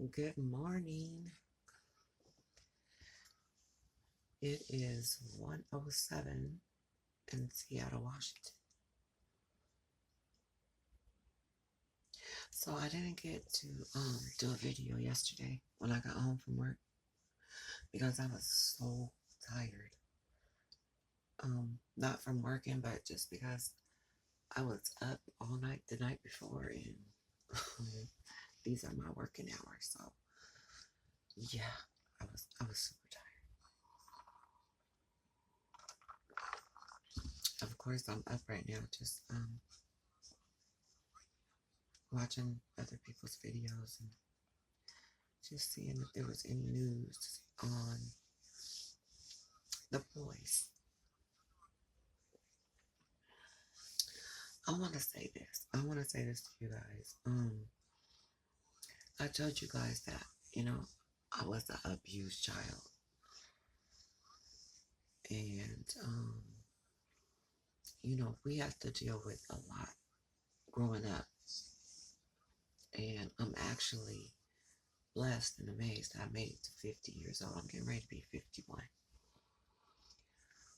Good morning. It is 1:07 in Seattle, Washington. So I didn't get to do a video yesterday when I got home from work because I was so tired. Not from working, but just because I was up all night the night before, and these are my working hours. So yeah, I was super tired. Of course, I'm up right now, just watching other people's videos and just seeing if there was any news on the boys. I want to say this. I want to say this to you guys. I told you guys that I was an abused child, and we have to deal with a lot growing up, and I'm actually blessed and amazed I made it to 50 years old. I'm getting ready to be 51,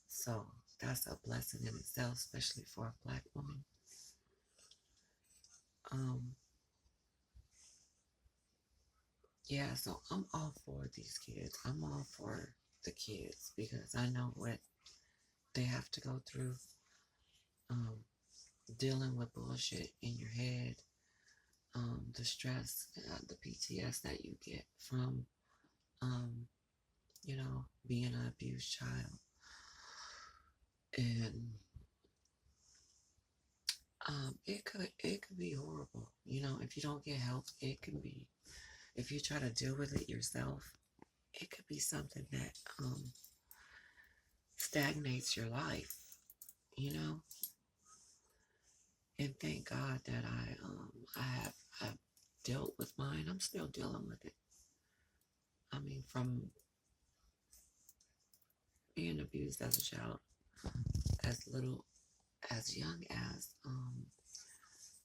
so that's a blessing in itself, especially for a black woman. Um, Yeah, so I'm all for these kids. I'm all for the kids because I know what they have to go through, um, dealing with bullshit in your head, the stress, the PTS that you get from, um, being an abused child. And it could be horrible. If you don't get help, it can be. If you try to deal with it yourself, it could be something that stagnates your life. You know, and thank God that I've dealt with mine. I'm still dealing with it. I mean, from being abused as a child, as little, as young as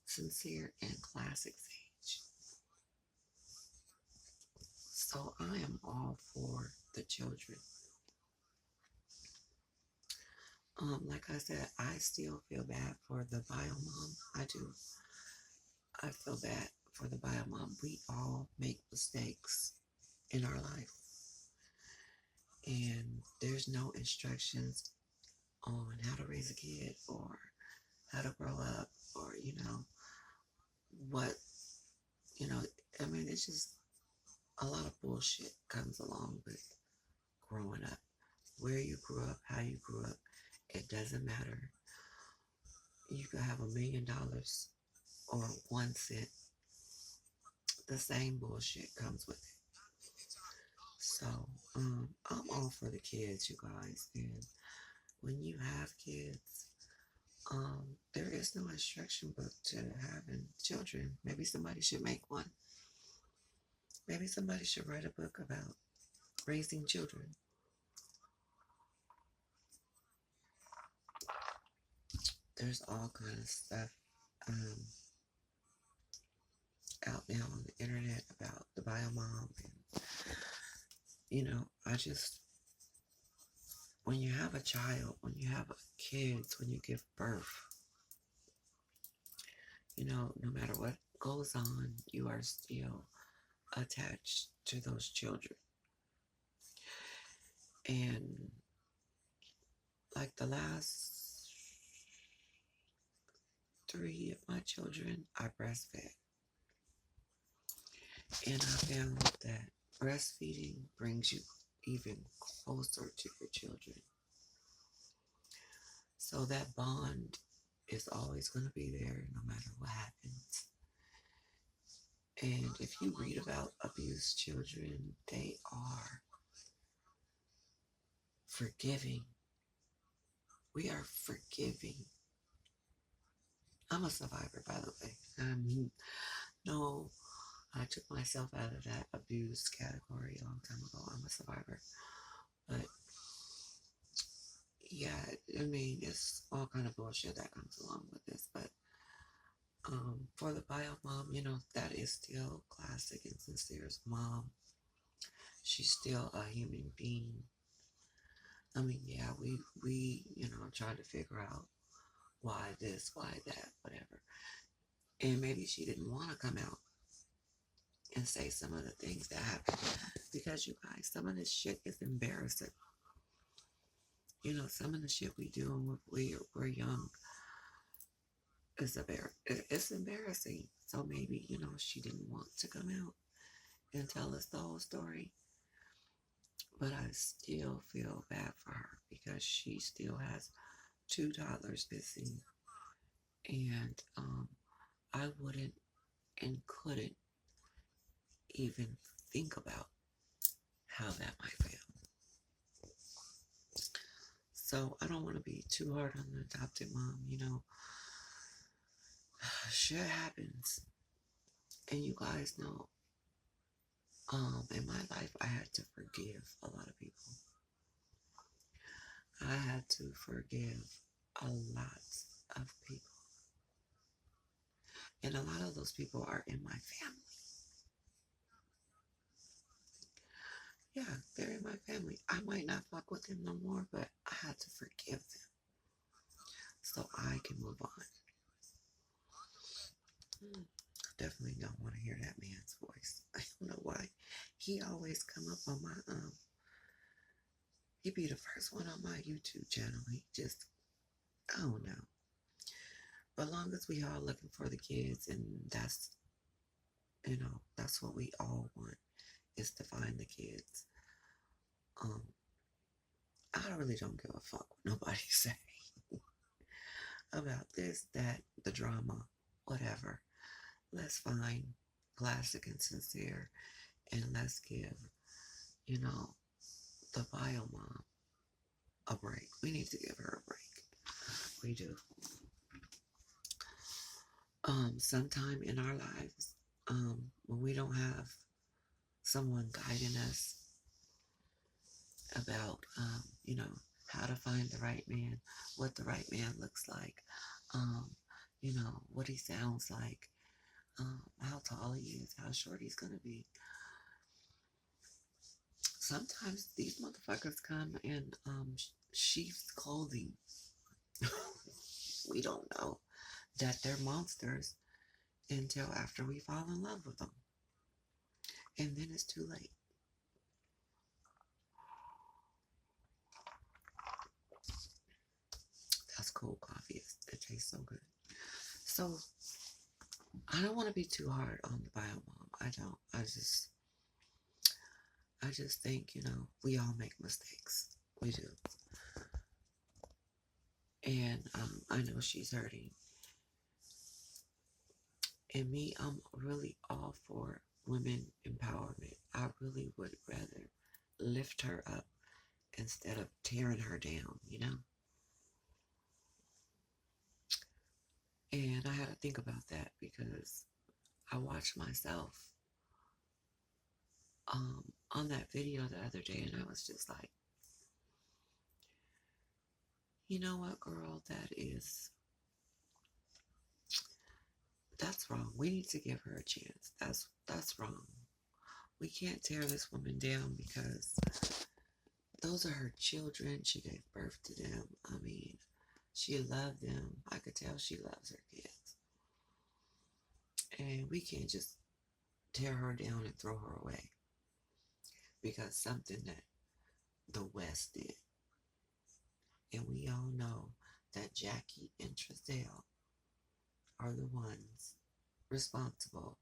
sincere and classics age. So I am all for the children. Like I said, I still feel bad for the bio mom. I do. I feel bad for the bio mom. We all make mistakes in our life, and there's no instructions on how to raise a kid or how to grow up or what you know I mean, it's just a lot of bullshit comes along with growing up. Where you grew up, how you grew up, it doesn't matter. You could have $1 million or 1 cent. The same bullshit comes with it. So I'm all for the kids, you guys. And when you have kids, there is no instruction book to having children. Maybe somebody should make one. Maybe somebody should write a book about raising children. There's all kind of stuff um, out now on the internet about the bio mom, and I just when you have a child, when you have kids, when you give birth, no matter what goes on, you are still attached to those children. And like the last three of my children, I breastfed. And I found that breastfeeding brings you even closer to your children. So that bond is always going to be there no matter what happens. And if you read about abused children, they are forgiving. We are forgiving. I'm a survivor, by the way. No, I took myself out of that abused category a long time ago. I'm a survivor. But yeah, I mean, it's all kind of bullshit that comes along with this. But For the bio mom, that is still classic and sincere's mom. She's still a human being. I mean, yeah, we try to figure out why this, why that, whatever. And maybe she didn't want to come out and say some of the things that happened because you guys, some of this shit is embarrassing. Some of the shit we do when we're young it's embarrassing. So maybe she didn't want to come out and tell us the whole story. But I still feel bad for her because she still has two toddlers missing, and I wouldn't and couldn't even think about how that might feel. So I don't want to be too hard on the adopted mom. Shit happens, and you guys know. In my life, I had to forgive a lot of people. I had to forgive a lot of people. And a lot of those people are in my family. Yeah, they're in my family. I might not fuck with them no more, but I had to forgive them so I can move on. Definitely don't want to hear that man's voice. I don't know why. He always come up on my he be the first one on my YouTube channel. He just, I don't know. But long as we all looking for the kids, and that's what we all want, is to find the kids. I really don't give a fuck what nobody say about this, that, the drama, whatever. Let's find classic and sincere, and let's give, the bio mom a break. We need to give her a break. We do. Sometime in our lives, when we don't have someone guiding us about, how to find the right man, what the right man looks like, what he sounds like, how tall he is, how short he's gonna be. Sometimes these motherfuckers come in sheath's clothing. We don't know that they're monsters until after we fall in love with them. And then it's too late. That's cold coffee. It tastes so good. So I don't want to be too hard on the bio mom. I don't. I just think, we all make mistakes. We do. And I know she's hurting. And me, I'm really all for women empowerment. I really would rather lift her up instead of tearing her down, And I had to think about that because I watched myself on that video the other day, and I was just like, you know what, girl, that's wrong. We need to give her a chance. That's wrong. We can't tear this woman down because those are her children. She gave birth to them. I mean, she loved them. I could tell she loves her kids. And we can't just tear her down and throw her away because something that the West did. And we all know that Jackie and Trezelle are the ones responsible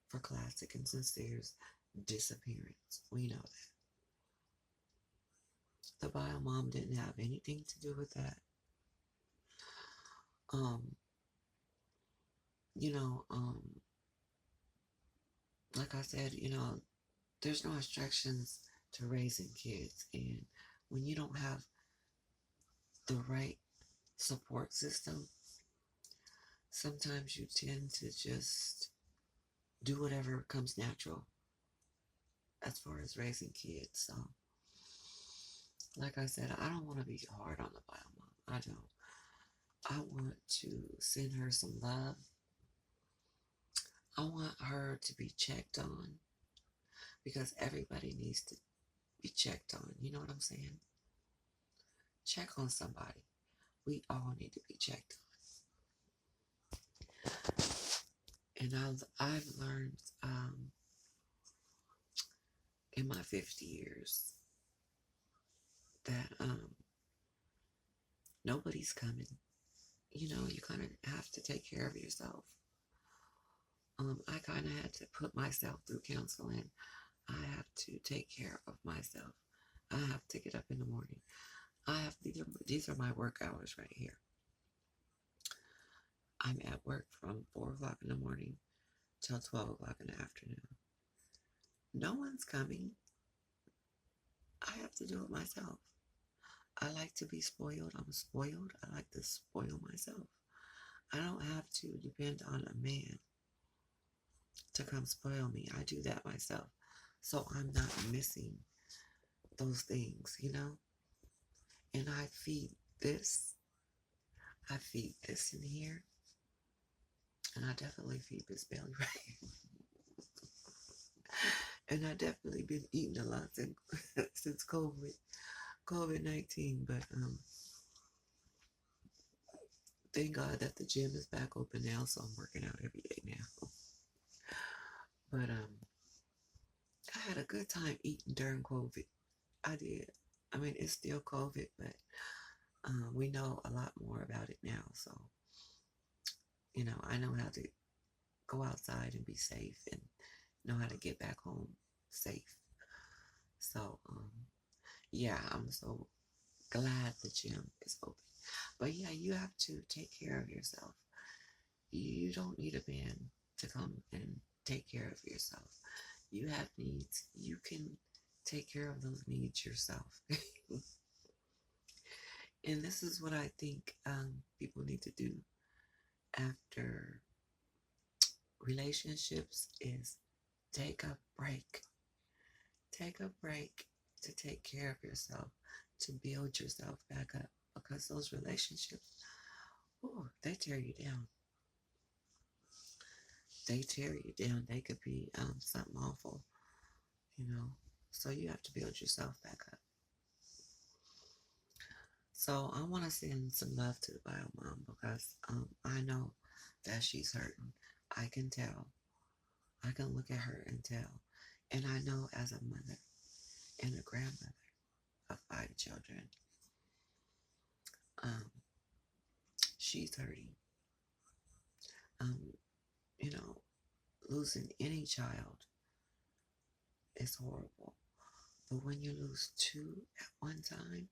for Classic and Sincere's disappearance. We know that. The bio mom didn't have anything to do with that. Um, you know, um, like I said, there's no instructions to raising kids. And when you don't have the right support system, sometimes you tend to just do whatever comes natural as far as raising kids. So, like I said, I don't want to be hard on the bio mom. I don't. I want to send her some love. I want her to be checked on because everybody needs to be checked on. You know what I'm saying? Check on somebody. We all need to be checked on. And I've learned in my 50 years that nobody's coming. You know, you kind of have to take care of yourself. I kind of had to put myself through counseling. I have to take care of myself. I have to get up in the morning. I have these are my work hours right here. I'm at work from 4 o'clock in the morning till 12 o'clock in the afternoon. No one's coming. I have to do it myself. I like to be spoiled. I'm spoiled. I like to spoil myself. I don't have to depend on a man to come spoil me. I do that myself. So I'm not missing those things, you know? And I feed this. I feed this in here. And I definitely feed this belly right here. And I definitely been eating a lot since COVID-19. But thank God that the gym is back open now, so I'm working out every day now. But I had a good time eating during COVID. I did. I mean, it's still COVID, but we know a lot more about it now. So, you know, I know how to go outside and be safe and know how to get back home safe. So, yeah, I'm so glad the gym is open. But yeah, you have to take care of yourself. You don't need a man to come and take care of yourself. You have needs. You can take care of those needs yourself. And this is what I think people need to do after relationships is take a break. Take a break to take care of yourself, to build yourself back up. Because those relationships, oh, they tear you down. They tear you down. They could be something awful, you know. So you have to build yourself back up. So I want to send some love to the bio mom because I know that she's hurting. I can tell. I can look at her and tell. And I know as a mother and a grandmother of 5 children, um, she's hurting. Um, you know, losing any child is horrible. But when you lose two at one time,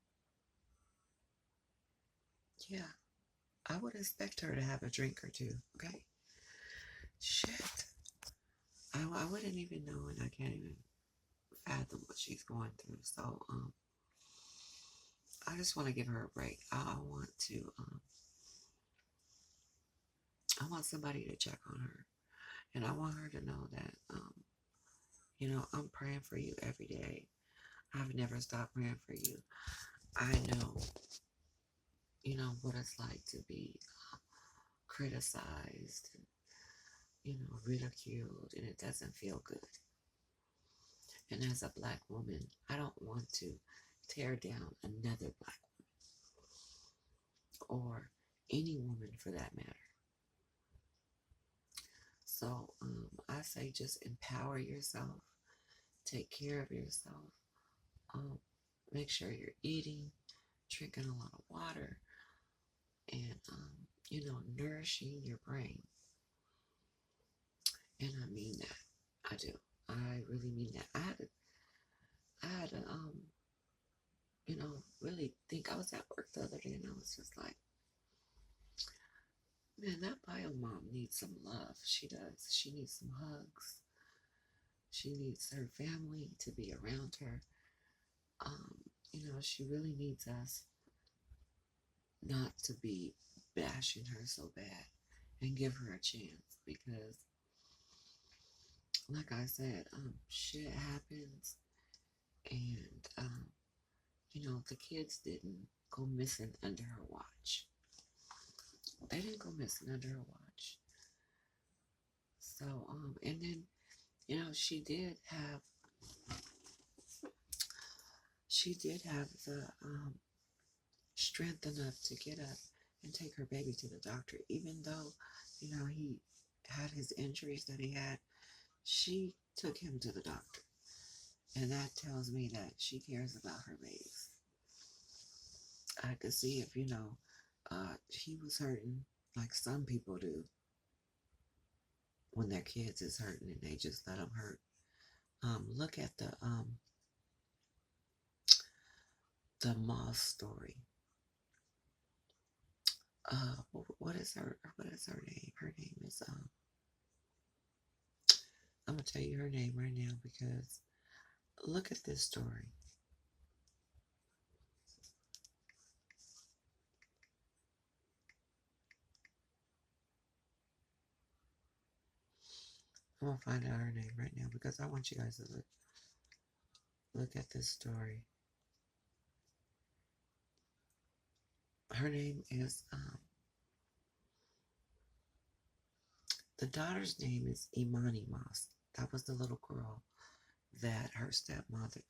yeah, I would expect her to have a drink or two, okay? Shit. I wouldn't even know and I can't even fathom what she's going through. So, I just want to give her a break. I want somebody to check on her. And I want her to know that, you know, I'm praying for you every day. I've never stopped praying for you. I know, you know, what it's like to be criticized, and, you know, ridiculed, and it doesn't feel good. And as a black woman, I don't want to tear down another black woman or any woman for that matter. So I say just empower yourself, take care of yourself, um, make sure you're eating, drinking a lot of water, and you know, nourishing your brain. And I mean that. I do. I really mean that. I had to you know, really think. I was at work the other day and I was just like, man, that bio mom needs some love. She does. She needs some hugs. She needs her family to be around her. Um, you know, she really needs us not to be bashing her so bad and give her a chance because, like I said, shit happens, and you know, the kids didn't go missing under her watch. They didn't go missing under her watch. So, and then, she did have the strength enough to get up and take her baby to the doctor, even though, he had his injuries that he had. She took him to the doctor, and that tells me that she cares about her babies. I could see if, he was hurting like some people do when their kids is hurting and they just let them hurt. Look at the moth story. What is her name? Her name is I'm gonna tell you her name right now because look at this story. I'm gonna find out her name right now because I want you guys to look at this story. Her name is the daughter's name is Imani Moss. That was the little girl that her stepmother,